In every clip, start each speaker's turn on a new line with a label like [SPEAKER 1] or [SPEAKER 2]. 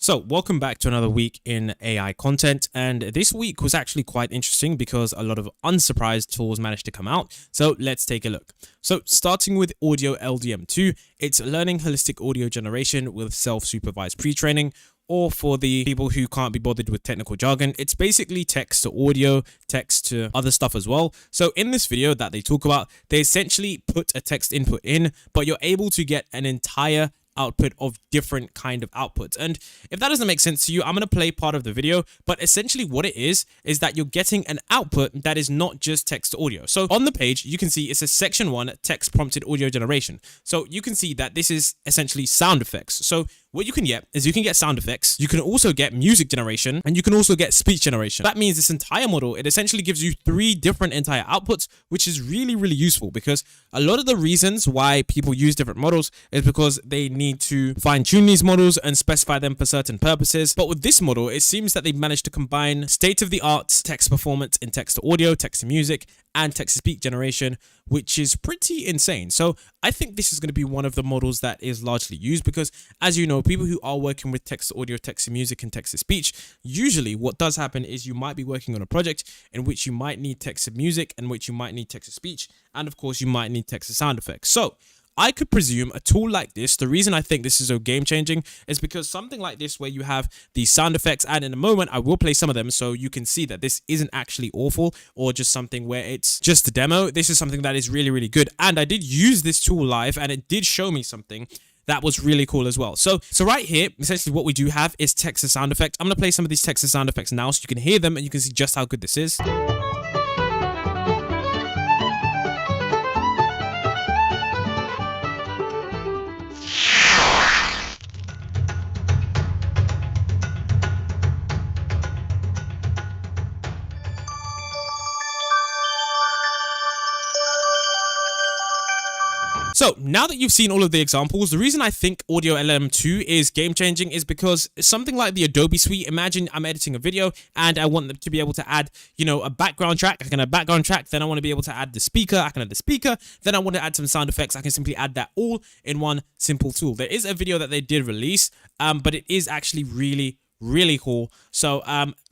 [SPEAKER 1] So, welcome back to another week in AI content. And this week was actually quite interesting because a lot of unsurprised tools managed to come out. So, let's take a look. So, starting with Audio LDM2, it's learning holistic audio generation with self-supervised pre-training. Or for the people who can't be bothered with technical jargon, it's basically text to audio, text to other stuff as well. So in this video that they talk about, they essentially put a text input in, but you're able to get an entire output of different kind of outputs. And if that doesn't make sense to you, I'm going to play part of the video, but essentially what it is that you're getting an output that is not just text to audio. So on the page, you can see it says section 1 text prompted audio generation. So you can see that this is essentially sound effects. So what you can get is you can get sound effects, you can also get music generation, and you can also get speech generation. That means this entire model, it essentially gives you 3 different entire outputs, which is really, really useful because a lot of the reasons why people use different models is because they need to fine tune these models and specify them for certain purposes. But with this model, it seems that they've managed to combine state-of-the-art text performance in text to audio, text to music, and text to speech generation, which is pretty insane. So I think this is going to be one of the models that is largely used because, as you know, people who are working with text to audio, text to music, and text to speech, usually what does happen is you might be working on a project in which you might need text to music, and which you might need text to speech, and of course you might need text to sound effects. So I could presume a tool like this, the reason I think this is so game changing is because something like this where you have these sound effects, and in a moment I will play some of them so you can see that this isn't actually awful or just something where it's just a demo. This is something that is really, really good. And I did use this tool live and it did show me something that was really cool as well. So right here, essentially what we do have is text to sound effects. I'm going to play some of these text to sound effects now so you can hear them and you can see just how good this is. So now that you've seen all of the examples, the reason I think Audio LLM2 is game changing is because something like the Adobe Suite, imagine I'm editing a video and I want them to be able to add, a background track. I can add background track. Then I want to be able to add the speaker. I can add the speaker. Then I want to add some sound effects. I can simply add that all in one simple tool. There is a video that they did release, but it is actually really cool. So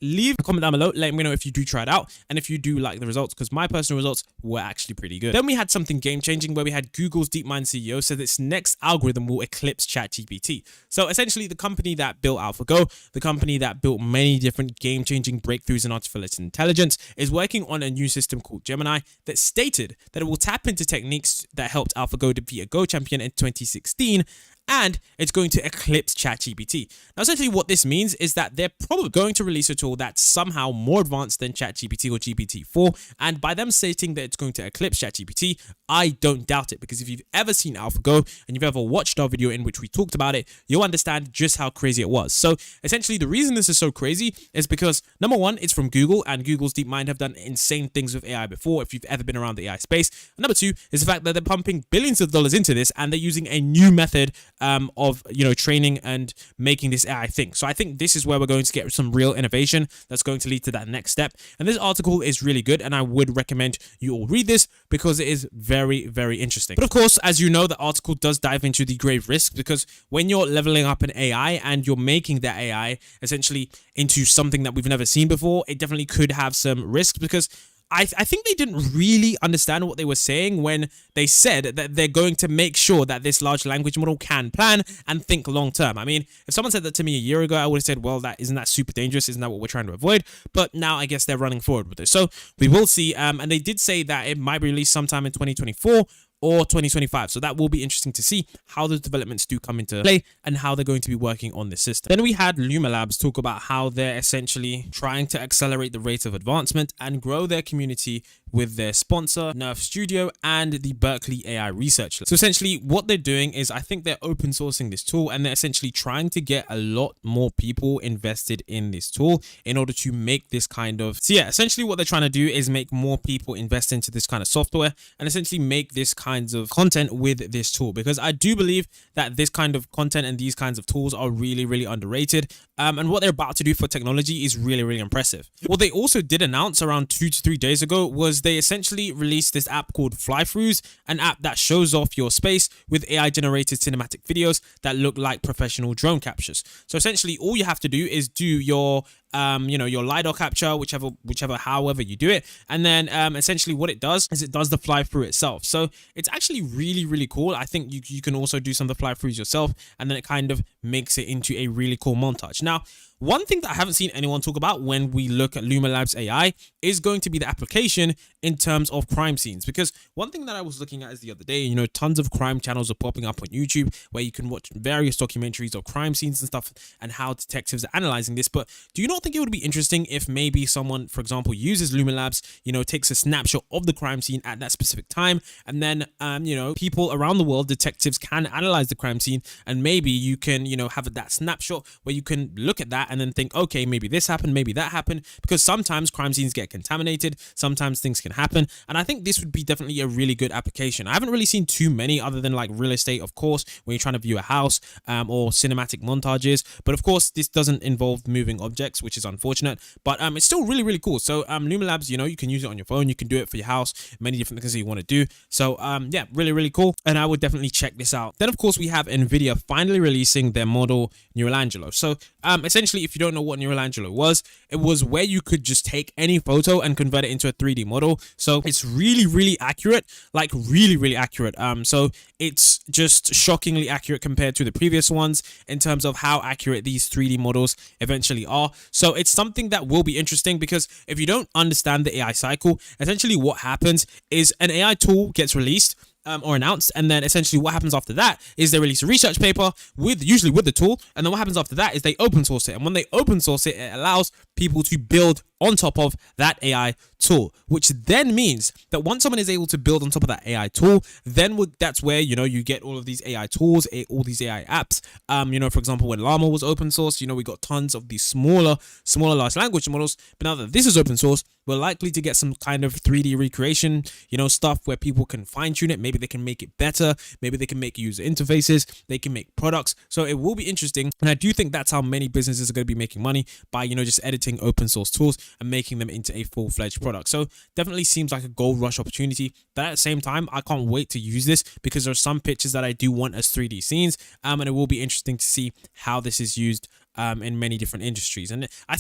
[SPEAKER 1] leave a comment down below, let me know if you do try it out and if you do like the results, because my personal results were actually pretty good. Then we had something game changing where we had Google's DeepMind CEO said its next algorithm will eclipse ChatGPT. So essentially the company that built AlphaGo, the company that built many different game changing breakthroughs in artificial intelligence, is working on a new system called Gemini that stated that it will tap into techniques that helped AlphaGo to be a Go champion in 2016, and it's going to eclipse ChatGPT. Now, essentially what this means is that they're probably going to release a tool that's somehow more advanced than ChatGPT or GPT-4, and by them stating that it's going to eclipse ChatGPT, I don't doubt it, because if you've ever seen AlphaGo and you've ever watched our video in which we talked about it, you'll understand just how crazy it was. So essentially the reason this is so crazy is because, number one, it's from Google, and Google's DeepMind have done insane things with AI before if you've ever been around the AI space. And number two is the fact that they're pumping billions of dollars into this, and they're using a new method of training and making this AI thing. So I think this is where we're going to get some real innovation that's going to lead to that next step. And this article is really good, and I would recommend you all read this because it is very, very interesting. But of course, as you know, the article does dive into the grave risks, because when you're leveling up an AI and you're making that AI essentially into something that we've never seen before, it definitely could have some risks, because I think they didn't really understand what they were saying when they said that they're going to make sure that this large language model can plan and think long term. I mean, if someone said that to me a year ago, I would have said, well, isn't that super dangerous? Isn't that what we're trying to avoid? But now I guess they're running forward with this. So we will see. And they did say that it might be released sometime in 2024 or 2025. So that will be interesting to see how those developments do come into play and how they're going to be working on this system. Then we had Luma Labs talk about how they're essentially trying to accelerate the rate of advancement and grow their community with their sponsor, Nerve Studio, and the Berkeley AI Research Lab. So essentially what they're doing is, I think they're open sourcing this tool, and they're essentially trying to get a lot more people invested in this tool in order to make this kind of, so yeah, essentially what they're trying to do is make more people invest into this kind of software and essentially make this kinds of content with this tool, because I do believe that this kind of content and these kinds of tools are really, really underrated. And what they're about to do for technology is really, really impressive. What they also did announce around 2 to 3 days ago was is they essentially released this app called Flythroughs, an app that shows off your space with AI generated cinematic videos that look like professional drone captures. So essentially all you have to do is do your your LiDAR capture, however you do it. And then essentially what it does is it does the fly through itself. So it's actually really, really cool. I think you can also do some of the fly throughs yourself, and then it kind of makes it into a really cool montage. Now, one thing that I haven't seen anyone talk about when we look at Luma Labs AI is going to be the application in terms of crime scenes. Because one thing that I was looking at is the other day, tons of crime channels are popping up on YouTube where you can watch various documentaries of crime scenes and stuff and how detectives are analyzing this. But do you not think it would be interesting if maybe someone, for example, uses Luma Labs, takes a snapshot of the crime scene at that specific time, and then, people around the world, detectives, can analyze the crime scene, and maybe you can, have that snapshot where you can look at that and then think, okay, maybe this happened, maybe that happened, because sometimes crime scenes get contaminated, sometimes things can happen, and I think this would be definitely a really good application. I haven't really seen too many other than like real estate, of course, when you're trying to view a house, or cinematic montages, but of course this doesn't involve moving objects, which is unfortunate, but it's still really, really cool. So Luma Labs, you can use it on your phone, you can do it for your house, many different things that you want to do. So yeah, really, really cool, and I would definitely check this out. Then of course we have Nvidia finally releasing their model Neuralangelo. So essentially, if you don't know what Neuralangelo was, it was where you could just take any photo and convert it into a 3D model. So it's really, really accurate, like really, really accurate. So it's just shockingly accurate compared to the previous ones in terms of how accurate these 3D models eventually are. So it's something that will be interesting, because if you don't understand the AI cycle, essentially what happens is an AI tool gets released or announced, and then essentially what happens after that is they release a research paper usually with the tool, and then what happens after that is they open source it, and when they open source it, it allows people to build on top of that AI tool, which then means that once someone is able to build on top of that AI tool, then that's where you get all of these AI tools, all these AI apps. For example, when Llama was open source, we got tons of these smaller large language models, but now that this is open source, we're likely to get some kind of 3D recreation, stuff where people can fine tune it. Maybe they can make it better. Maybe they can make user interfaces. They can make products. So it will be interesting. And I do think that's how many businesses are going to be making money, by, just editing open source tools and making them into a full-fledged product. So definitely seems like a gold rush opportunity. But at the same time, I can't wait to use this, because there are some pictures that I do want as 3D scenes. And it will be interesting to see how this is used in many different industries. And I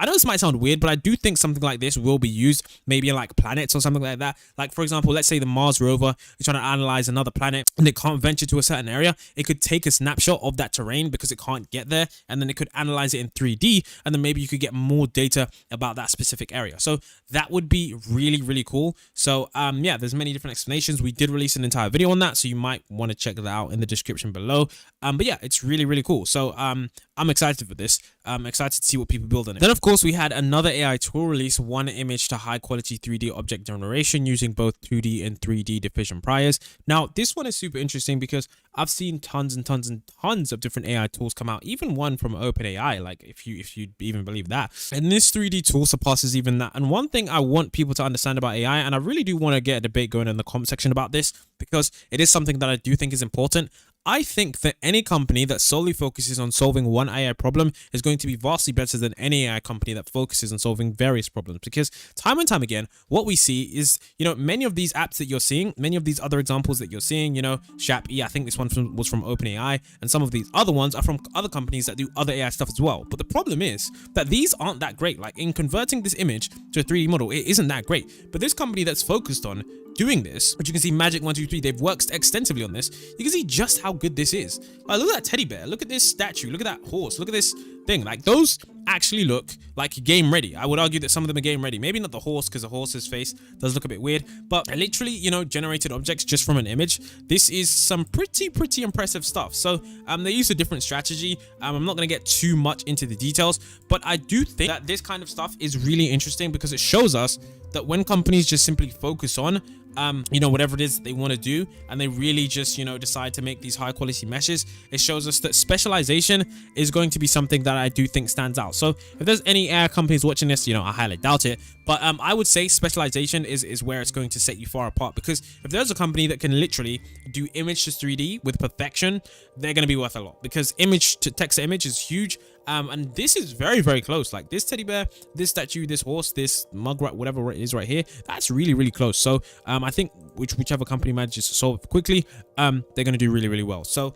[SPEAKER 1] know this might sound weird, but I do think something like this will be used maybe in like planets or something like that. Like, for example, let's say the Mars rover is trying to analyze another planet and it can't venture to a certain area. It could take a snapshot of that terrain because it can't get there, and then it could analyze it in 3D, and then maybe you could get more data about that specific area. So that would be really, really cool. So yeah, there's many different explanations. We did release an entire video on that, so you might want to check that out in the description below. But yeah, it's really, really cool. So I'm excited for this. I'm excited to see what people build on it. Then of course we had another AI tool release, one image to high quality 3D object generation using both 2D and 3D diffusion priors. Now this one is super interesting because I've seen tons and tons and tons of different AI tools come out, even one from OpenAI, like if you even believe that. And this 3D tool surpasses even that. And one thing I want people to understand about AI, and I really do want to get a debate going in the comment section about this, because it is something that I do think is important. I think that any company that solely focuses on solving one AI problem is going to be vastly better than any AI company that focuses on solving various problems, because time and time again, what we see is, many of these apps that you're seeing, many of these other examples that you're seeing, Shap-E, I think this one was from OpenAI, and some of these other ones are from other companies that do other AI stuff as well. But the problem is that these aren't that great. Like in converting this image to a 3D model, it isn't that great. But this company that's focused on doing this, which you can see Magic123, they've worked extensively on this. You can see just how good this is. Like, look at that teddy bear, look at this statue, look at that horse, look at this thing. Like, those actually look like game ready. I would argue that some of them are game ready. Maybe not the horse, because the horse's face does look a bit weird, but literally, generated objects just from an image. This is some pretty impressive stuff. So they use a different strategy. I'm not going to get too much into the details, but I do think that this kind of stuff is really interesting, because it shows us that when companies just simply focus on whatever it is they want to do, and they really just decide to make these high quality meshes, it shows us that specialization is going to be something that I do think stands out. So if there's any AI companies watching this, I highly doubt it, but I would say specialization is where it's going to set you far apart, because if there's a company that can literally do image to 3D with perfection, they're going to be worth a lot, because image to text to image is huge, And this is very, very close. Like this teddy bear, this statue, this horse, this mugrat, whatever it is right here, that's really, really close. So I think whichever company manages to solve it quickly, they're going to do really, really well. So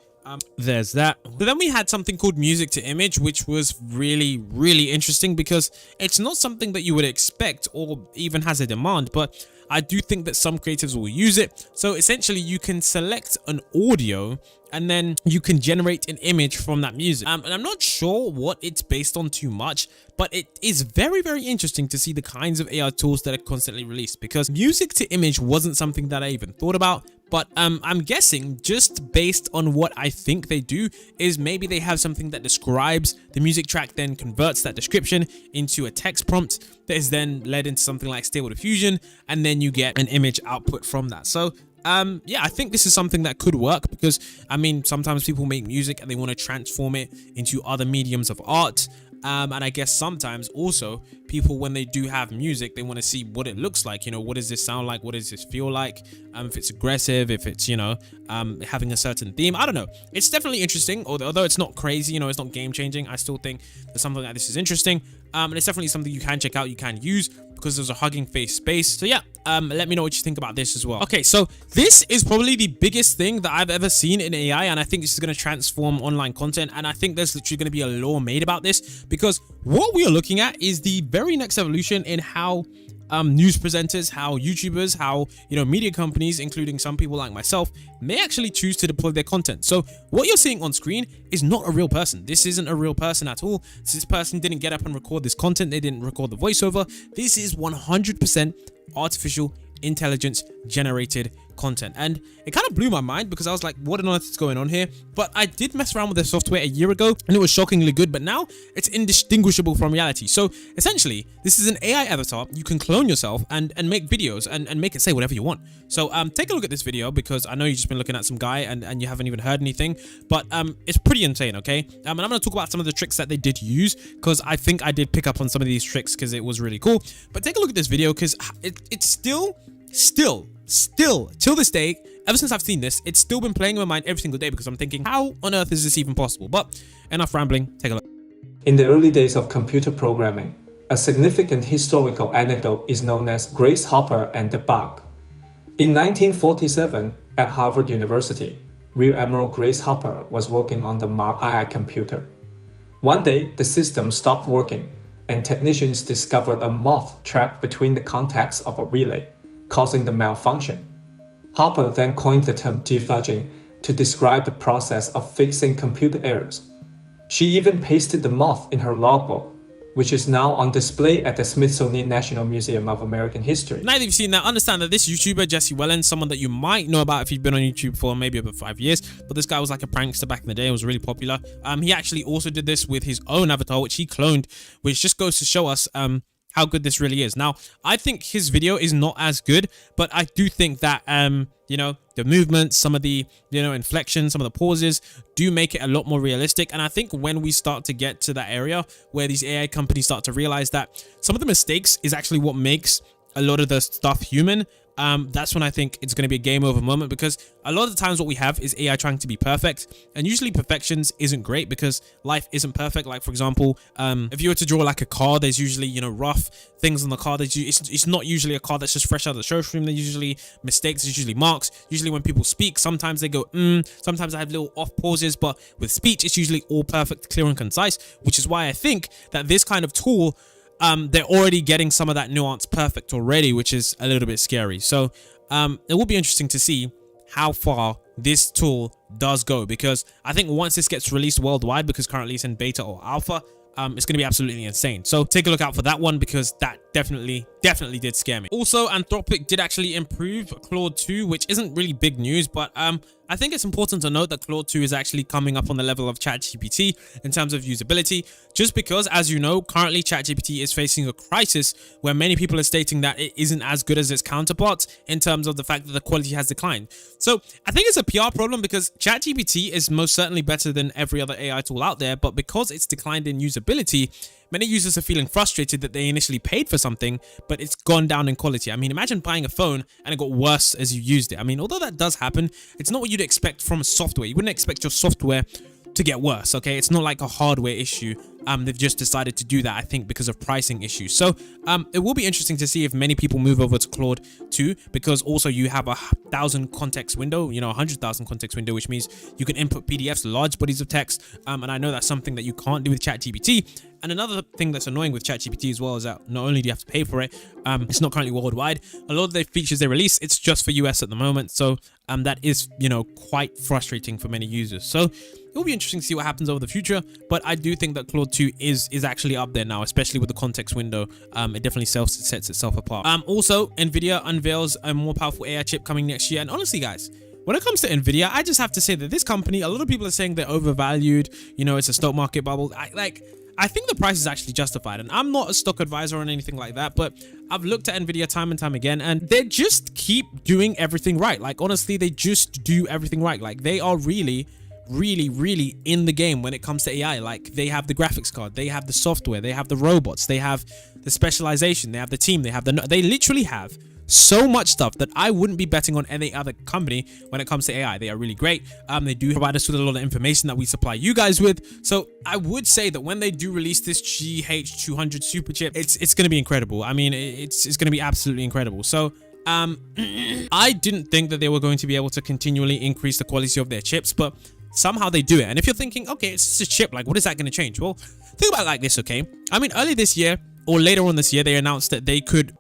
[SPEAKER 1] there's that. But then we had something called music to image, which was really, really interesting because it's not something that you would expect or even has a demand, but I do think that some creatives will use it. So essentially you can select an audio and then you can generate an image from that music. And I'm not sure what it's based on too much, but it is very, very interesting to see the kinds of AI tools that are constantly released, because music to image wasn't something that I even thought about. But I'm guessing, just based on what I think they do, is maybe they have something that describes the music track, then converts that description into a text prompt that is then led into something like Stable Diffusion, and then you get an image output from that. So yeah, I think this is something that could work, because I mean, sometimes people make music and they want to transform it into other mediums of art. And I guess sometimes also people, when they do have music, they want to see what it looks like. You know, what does this sound like? What does this feel like? If it's aggressive, if it's, you know, having a certain theme. I don't know. It's definitely interesting, although it's not crazy, you know, it's not game changing. I still think that something like this is interesting. And it's definitely something you can check out, you can use, because there's a Hugging Face space. So yeah, let me know what you think about this as well. Okay, so this is probably the biggest thing that I've ever seen in AI, and I think this is going to transform online content, and I think there's literally going to be a law made about this, because what we are looking at is the very next evolution in how news presenters, how YouTubers, how, you know, media companies, including some people like myself, may actually choose to deploy their content. So what you're seeing on screen is not a real person. This isn't a real person at all. This person didn't get up and record this content. They didn't record the voiceover. This is 100% artificial intelligence generated content, and it kind of blew my mind, because I was like, what on earth is going on here? But I did mess around with the software a year ago and it was shockingly good, but now it's indistinguishable from reality. So essentially this is an AI avatar. You can clone yourself and make videos and make it say whatever you want. So take a look at this video, because I know you've just been looking at some guy and you haven't even heard anything, but it's pretty insane. Okay, and I'm going to talk about some of the tricks that they did use, because I think I did pick up on some of these tricks, because it was really cool. But take a look at this video, because it's still till this day, ever since I've seen this, it's still been playing in my mind every single day, because I'm thinking, how on earth is this even possible? But enough rambling, take a look.
[SPEAKER 2] In the early days of computer programming, a significant historical anecdote is known as Grace Hopper and the bug. In 1947, at Harvard University, Rear Admiral Grace Hopper was working on the Mark II computer. One day, the system stopped working, and technicians discovered a moth trapped between the contacts of a relay, causing the malfunction. Hopper then coined the term debugging to describe the process of fixing computer errors. She even pasted the moth in her logbook, which is now on display at the Smithsonian National Museum of American History.
[SPEAKER 1] Now that you've seen that, understand that this YouTuber, Jesse Wellen, someone that you might know about if you've been on YouTube for maybe about 5 years, but this guy was like a prankster back in the day. It was really popular. He actually also did this with his own avatar, which he cloned, which just goes to show us how good this really is. Now, I think his video is not as good, but I do think that, you know, the movements, some of the, you know, inflections, some of the pauses do make it a lot more realistic. And I think when we start to get to that area where these AI companies start to realize that some of the mistakes is actually what makes a lot of the stuff human, that's when I think it's going to be a game over moment, because a lot of the times what we have is AI trying to be perfect, and usually perfections isn't great because life isn't perfect. Like, for example, if you were to draw like a car, there's usually, you know, rough things on the car. It's not usually a car that's just fresh out of the showroom. There's usually mistakes, there's usually marks. Usually when people speak, sometimes they go sometimes I have little off pauses, but with speech it's usually all perfect, clear and concise, which is why I think that this kind of tool, they're already getting some of that nuance perfect already, which is a little bit scary. So it will be interesting to see how far this tool does go, because I think once this gets released worldwide, because currently it's in beta or alpha, it's going to be absolutely insane. So take a look out for that one, because that definitely did scare me. Also, Anthropic did actually improve Claude 2, which isn't really big news, but I think it's important to note that Claude 2 is actually coming up on the level of ChatGPT in terms of usability, just because, as you know, currently ChatGPT is facing a crisis where many people are stating that it isn't as good as its counterparts in terms of the fact that the quality has declined. So I think it's a PR problem, because ChatGPT is most certainly better than every other AI tool out there, but because it's declined in usability, many users are feeling frustrated that they initially paid for something, but it's gone down in quality. I mean, imagine buying a phone and it got worse as you used it. I mean, although that does happen, it's not what you'd expect from software. You wouldn't expect your software to get worse, okay? It's not like a hardware issue. They've just decided to do that, I think, because of pricing issues. So it will be interesting to see if many people move over to Claude 2, because also you have 1,000 context window, you know, 100,000 context window, which means you can input PDFs, large bodies of text. And I know that's something that you can't do with ChatGPT. And another thing that's annoying with ChatGPT as well is that not only do you have to pay for it, it's not currently worldwide. A lot of the features they release, it's just for US at the moment. So that is, you know, quite frustrating for many users. So it'll be interesting to see what happens over the future. But I do think that Claude 2 is actually up there now, especially with the context window. It definitely sets itself apart. Also, NVIDIA unveils a more powerful AI chip coming next year. And honestly, guys, when it comes to NVIDIA, I just have to say that this company, a lot of people are saying they're overvalued. You know, it's a stock market bubble. I think the price is actually justified, and I'm not a stock advisor or anything like that, but I've looked at NVIDIA time and time again, and they just keep doing everything right. Like, honestly, they just do everything right. Like, they are really in the game when it comes to AI. Like, they have the graphics card, they have the software, they have the robots, they have the specialization, they have the team, they literally have so much stuff that I wouldn't be betting on any other company when it comes to AI. They are really great. They do provide us with a lot of information that we supply you guys with. So I would say that when they do release this GH200 super chip, it's going to be incredible. I mean, it's going to be absolutely incredible. So I didn't think that they were going to be able to continually increase the quality of their chips, but somehow they do it. And if you're thinking, okay, it's just a chip, like, what is that going to change? Well, think about it like this, okay? I mean, earlier this year or later on this year, they announced that they could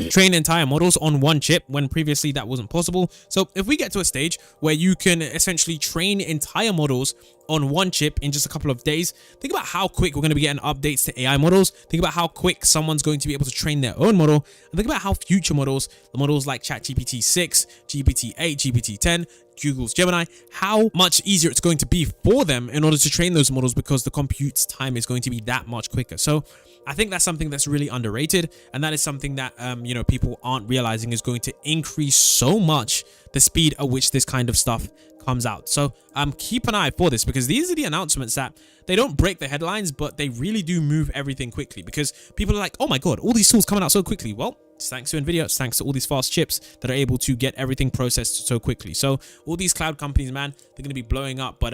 [SPEAKER 1] train entire models on one chip when previously that wasn't possible. So if we get to a stage where you can essentially train entire models on one chip in just a couple of days, think about how quick we're going to be getting updates to AI models. Think about how quick someone's going to be able to train their own model. And think about how future models, the models like ChatGPT 6, GPT-8, GPT-10, Google's Gemini, how much easier it's going to be for them in order to train those models, because the compute time is going to be that much quicker. So I think that's something that's really underrated, and that is something that you know, people aren't realizing is going to increase so much the speed at which this kind of stuff comes out. So keep an eye for this, because these are the announcements that they don't break the headlines, but they really do move everything quickly, because people are like, oh my god, all these tools coming out so quickly. Well, it's thanks to NVIDIA, it's thanks to all these fast chips that are able to get everything processed so quickly. So all these cloud companies, man, they're going to be blowing up. But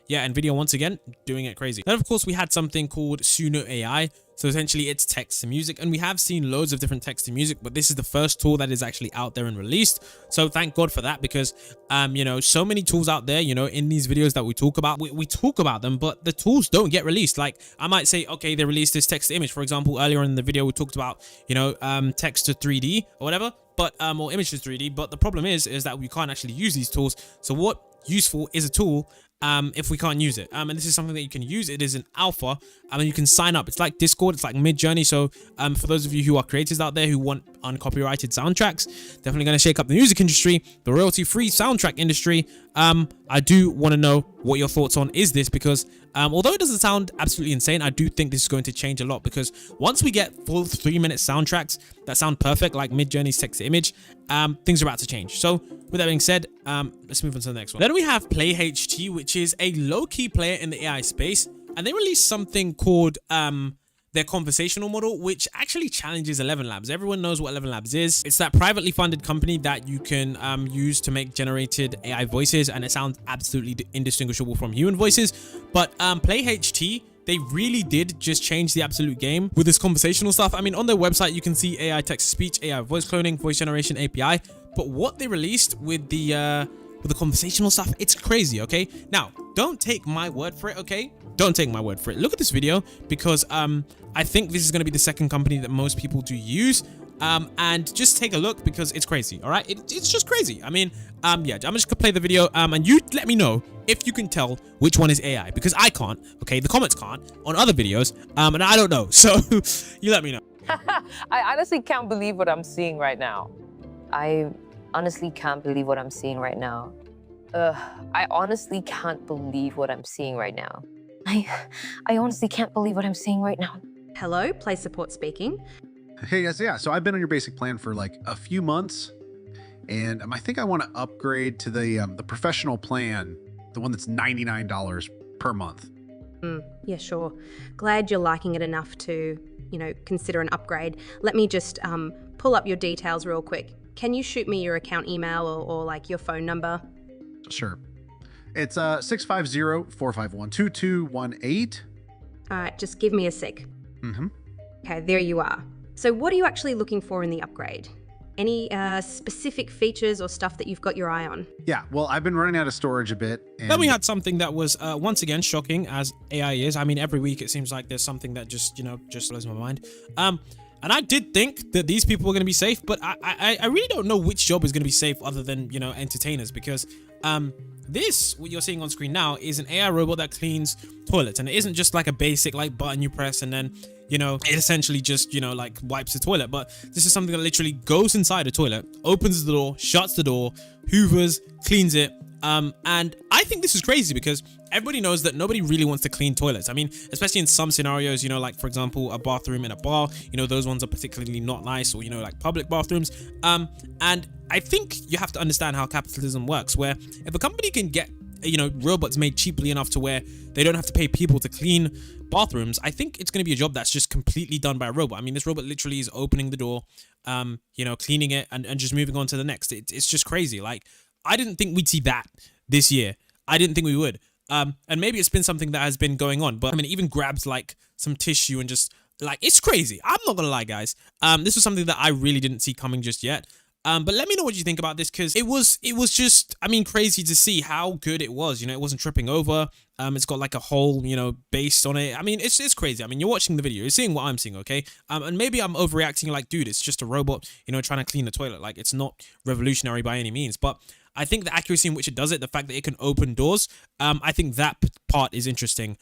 [SPEAKER 1] yeah, NVIDIA once again doing it crazy. Then of course we had something called Suno AI. So essentially it's text to music, and we have seen loads of different text to music, but this is the first tool that is actually out there and released. So thank God for that, because you know, so many tools out there, you know, in these videos that we talk about, we talk about them, but the tools don't get released. Like, I might say, okay, they released this text to image. For example, earlier in the video, we talked about, you know, text to 3D or whatever, but or image to 3D. But the problem is that we can't actually use these tools. So what useful is a tool if we can't use it? And this is something that you can use. It is an alpha, and you can sign up. It's like Discord, it's like Midjourney. So for those of you who are creators out there who want uncopyrighted soundtracks, definitely going to shake up the music industry, the royalty-free soundtrack industry. I do want to know what your thoughts on is this, because although it doesn't sound absolutely insane, I do think this is going to change a lot, because once we get full 3-minute soundtracks that sound perfect, like Midjourney's text to image, things are about to change. So with that being said, let's move on to the next one. Then we have PlayHT, which is a low-key player in the AI space, and they released something called their conversational model, which actually challenges Eleven Labs. Everyone knows what Eleven Labs is. It's that privately funded company that you can use to make generated AI voices, and it sounds absolutely indistinguishable from human voices. But PlayHT, they really did just change the absolute game with this conversational stuff. I mean, on their website, you can see AI text-to-speech, AI voice cloning, voice generation API. But what they released with the conversational stuff, it's crazy, okay? Now, don't take my word for it, okay? Don't take my word for it. Look at this video, because I think this is going to be the second company that most people do use. And just take a look, because it's crazy, all right? It's just crazy. I mean, yeah, I'm just gonna play the video, and you let me know if you can tell which one is AI, because I can't, okay? The comments can't on other videos, and I don't know, so you let me know.
[SPEAKER 3] I honestly can't believe what I'm seeing right now. I honestly can't believe what I'm seeing right now. I honestly can't believe what I'm seeing right now. I honestly can't believe what I'm seeing right now.
[SPEAKER 4] Hello, Play Support speaking.
[SPEAKER 5] Hey guys, yeah, so I've been on your basic plan for like a few months, and I think I want to upgrade to the professional plan, the one that's $99 per month.
[SPEAKER 4] Yeah, sure. Glad you're liking it enough to, you know, consider an upgrade. Let me just pull up your details real quick. Can you shoot me your account email or like your phone number?
[SPEAKER 5] Sure. It's 650-451-2218.
[SPEAKER 4] All right, just give me a sec.
[SPEAKER 5] Mm-hmm.
[SPEAKER 4] Okay, there you are. So what are you actually looking for in the upgrade? Any specific features or stuff that you've got your eye on?
[SPEAKER 5] Yeah, well, I've been running out of storage a bit. And
[SPEAKER 1] Then we had something that was once again shocking, as AI is. I mean, every week it seems like there's something that just blows my mind. And I did think that these people were going to be safe, but I really don't know which job is going to be safe other than, entertainers, because what you're seeing on screen now is an AI robot that cleans toilets, and it isn't just like a basic like button you press and then it essentially just like wipes the toilet. But this is something that literally goes inside a toilet, opens the door, shuts the door, hoovers, cleans it. And I think this is crazy because everybody knows that nobody really wants to clean toilets. I mean, especially in some scenarios, like for example, a bathroom in a bar, those ones are particularly not nice, or, like public bathrooms. And I think you have to understand how capitalism works, where if a company can get, robots made cheaply enough to where they don't have to pay people to clean bathrooms, I think it's going to be a job that's just completely done by a robot. I mean, this robot literally is opening the door, cleaning it and just moving on to the next. It's just crazy. Like, I didn't think we'd see that this year. I didn't think we would. And maybe it's been something that has been going on, but I mean, it even grabs like some tissue and just like, it's crazy. I'm not gonna lie, guys. This was something that I really didn't see coming just yet. But let me know what you think about this, because it was just, I mean, crazy to see how good it was. It wasn't tripping over. It's got like a whole, base on it. I mean, it's crazy. I mean, you're watching the video, you're seeing what I'm seeing, okay? And maybe I'm overreacting, like, dude, it's just a robot, trying to clean the toilet. Like, it's not revolutionary by any means, but I think the accuracy in which it does it, the fact that it can open doors, I think that part is interesting.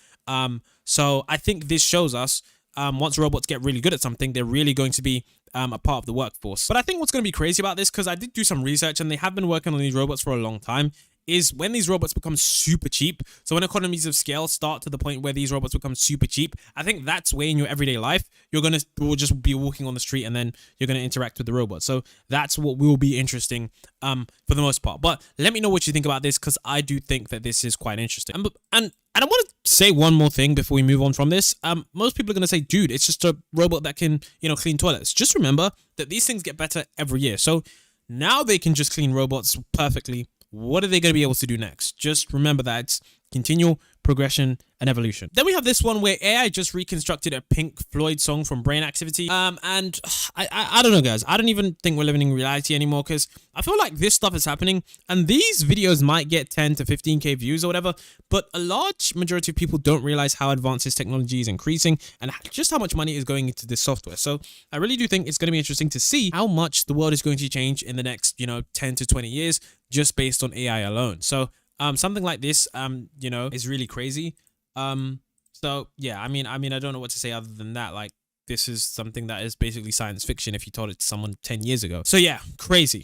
[SPEAKER 1] So I think this shows us, once robots get really good at something, they're really going to be a part of the workforce. But I think what's going to be crazy about this, because I did do some research and they have been working on these robots for a long time, is when these robots become super cheap. So when economies of scale start to the point where these robots become super cheap, I think that's where in your everyday life, you're going to just be walking on the street and then you're going to interact with the robot. So that's what will be interesting for the most part. But let me know what you think about this, because I do think that this is quite interesting. And I want to say one more thing before we move on from this. Most people are going to say, dude, it's just a robot that can, clean toilets. Just remember that these things get better every year. So now they can just clean robots perfectly. What are they going to be able to do next? Just remember that it's continual progression and evolution. Then we have this one where AI just reconstructed a Pink Floyd song from Brain Activity. And I don't know, guys. I don't even think we're living in reality anymore, because I feel like this stuff is happening and these videos might get 10 to 15k views or whatever, but a large majority of people don't realize how advanced this technology is increasing and just how much money is going into this software. So I really do think it's going to be interesting to see how much the world is going to change in the next, 10 to 20 years just based on AI alone. So something like this, is really crazy. So yeah, I mean, I don't know what to say other than that. Like, this is something that is basically science fiction if you told it to someone 10 years ago. So yeah, crazy.